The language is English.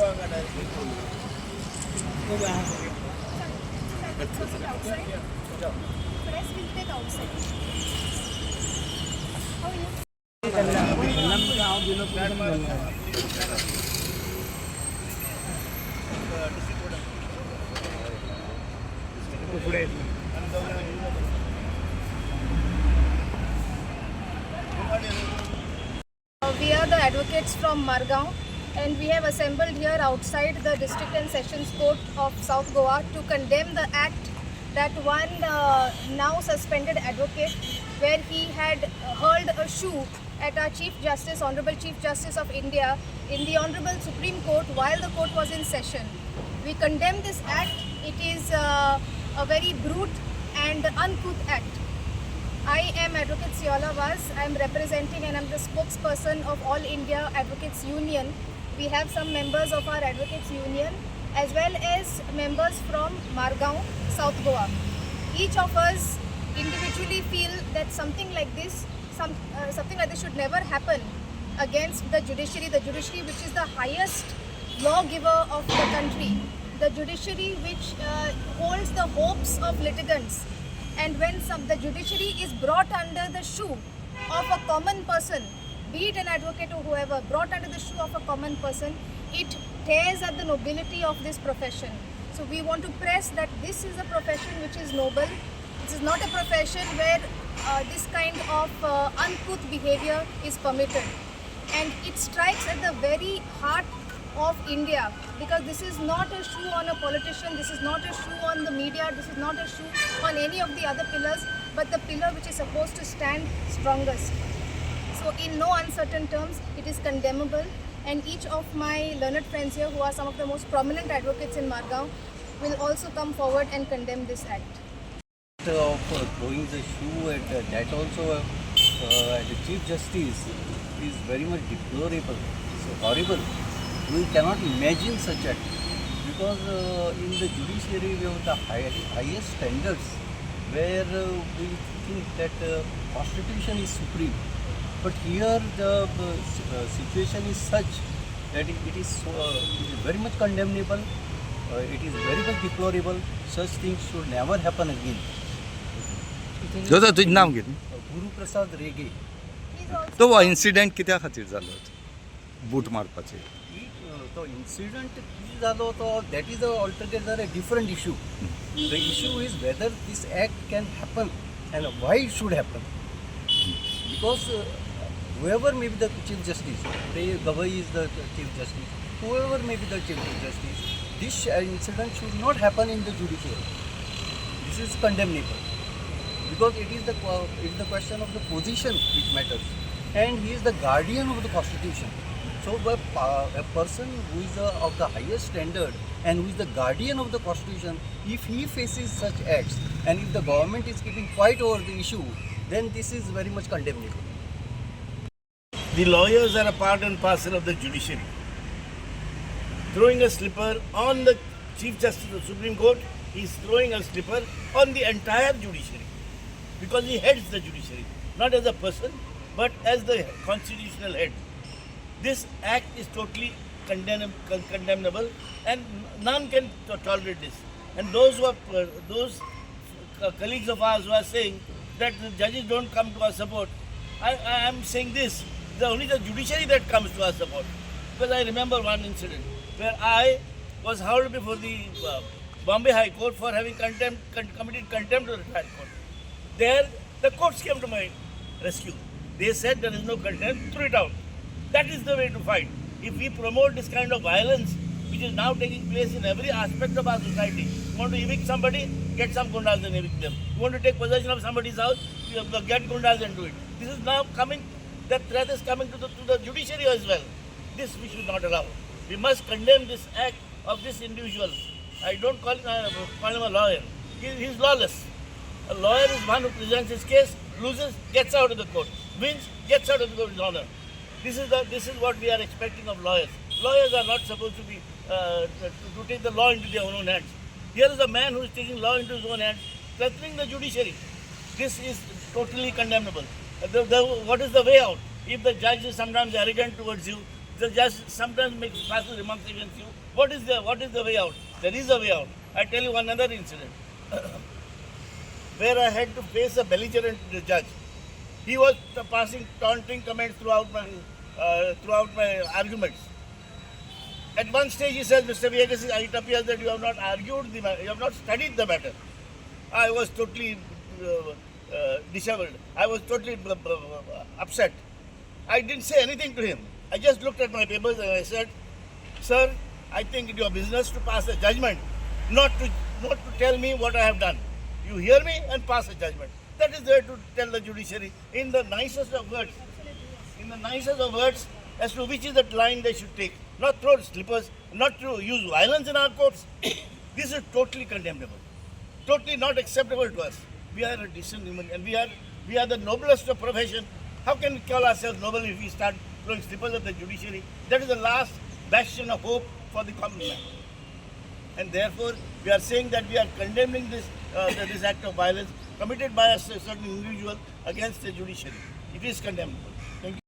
Press will take outside. How are you? We are the advocates from Margao, and we have assembled here outside the District and Sessions Court of South Goa to condemn the act that one now suspended advocate, where he had hurled a shoe at our Chief Justice, Honorable Chief Justice of India, in the Honorable Supreme Court while the court was in session. We condemn this act. It is a very brute and uncouth act. I am Advocate Siola Vaz. I am representing and I am the spokesperson of All India Advocates Union. We have some members of our Advocates Union as well as members from Margao, South Goa. Each of us individually feel that something like this should never happen against the judiciary which is the highest lawgiver of the country, the judiciary which holds the hopes of litigants. And when the judiciary is brought under the shoe of a common person, be it an advocate or whoever, brought under the shoe of a common person, it tears at the nobility of this profession. So we want to press that this is a profession which is noble. This is not a profession where this kind of uncouth behavior is permitted. And it strikes at the very heart of India, because this is not a shoe on a politician, this is not a shoe on the media, this is not a shoe on any of the other pillars, but the pillar which is supposed to stand strongest. So in no uncertain terms, it is condemnable, and each of my learned friends here, who are some of the most prominent advocates in Margao, will also come forward and condemn this act. Of throwing the shoe at that also the Chief Justice is very much deplorable. It's horrible. We cannot imagine such act, because in the judiciary we have the highest standards, where we think that Constitution is supreme. But here the situation is such that it is very much condemnable. It is very much deplorable. Such things should never happen again. दादा तुझं नाव घे. Guru Prasad Rege. तो वो incident कित्या खातीर जालो boot मारपाचें? तो incident कितें जालो तो that is altogether a different issue. The issue is whether this act can happen and why it should happen. Because whoever may be the Chief Justice, Gavai is the Chief Justice, whoever may be the Chief Justice, this incident should not happen in the judiciary. This is condemnable, because it is the question of the position which matters, and he is the guardian of the Constitution. So a person who is of the highest standard and who is the guardian of the Constitution, if he faces such acts and if the government is keeping quiet over the issue, then this is very much condemnable. The lawyers are a part and parcel of the judiciary. Throwing a slipper on the Chief Justice of the Supreme Court, he is throwing a slipper on the entire judiciary, because he heads the judiciary, not as a person, but as the constitutional head. This act is totally condemnable, and none can tolerate this. And those colleagues of ours who are saying that the judges don't come to our support, I am saying this: only the judiciary that comes to our support. Because I remember one incident where I was hauled before the Bombay High Court for having committed contempt of the trial court. There, the courts came to my rescue. They said there is no contempt, throw it out. That is the way to fight. If we promote this kind of violence, which is now taking place in every aspect of our society, you want to evict somebody, get some gundas and evict them. You want to take possession of somebody's house, get gundas and do it. This is now coming, that threat is coming to the judiciary as well. This we should not allow. We must condemn this act of this individual. I don't call him a lawyer. He is lawless. A lawyer is one who presents his case, loses, gets out of the court, wins, gets out of the court with honor. This is what we are expecting of lawyers. Lawyers are not supposed to be to take the law into their own hands. Here is a man who is taking law into his own hands, threatening the judiciary. This is totally condemnable. What is the way out? If the judge is sometimes arrogant towards you, the judge sometimes makes passes remarks against you. What is the way out? There is a way out. I tell you one other incident where I had to face a belligerent judge. He was passing taunting comments throughout my arguments. At one stage he says, Mr. Viegas, it appears that you have not argued you have not studied the matter. I was totally disheveled. I was totally upset. I didn't say anything to him. I just looked at my papers and I said, sir, I think it's your business to pass a judgment, not to tell me what I have done. You hear me and pass a judgment. That is there to tell the judiciary in the nicest of words. In the nicest of words as to which is the line they should take. Not throw slippers, not to use violence in our courts. This is totally condemnable. Totally not acceptable to us. We are a decent human and we are the noblest of profession. How can we call ourselves noble if we start throwing slippers at the judiciary? That is the last bastion of hope for the common man. And therefore, we are saying that we are condemning this act of violence committed by a certain individual against the judiciary. It is condemnable.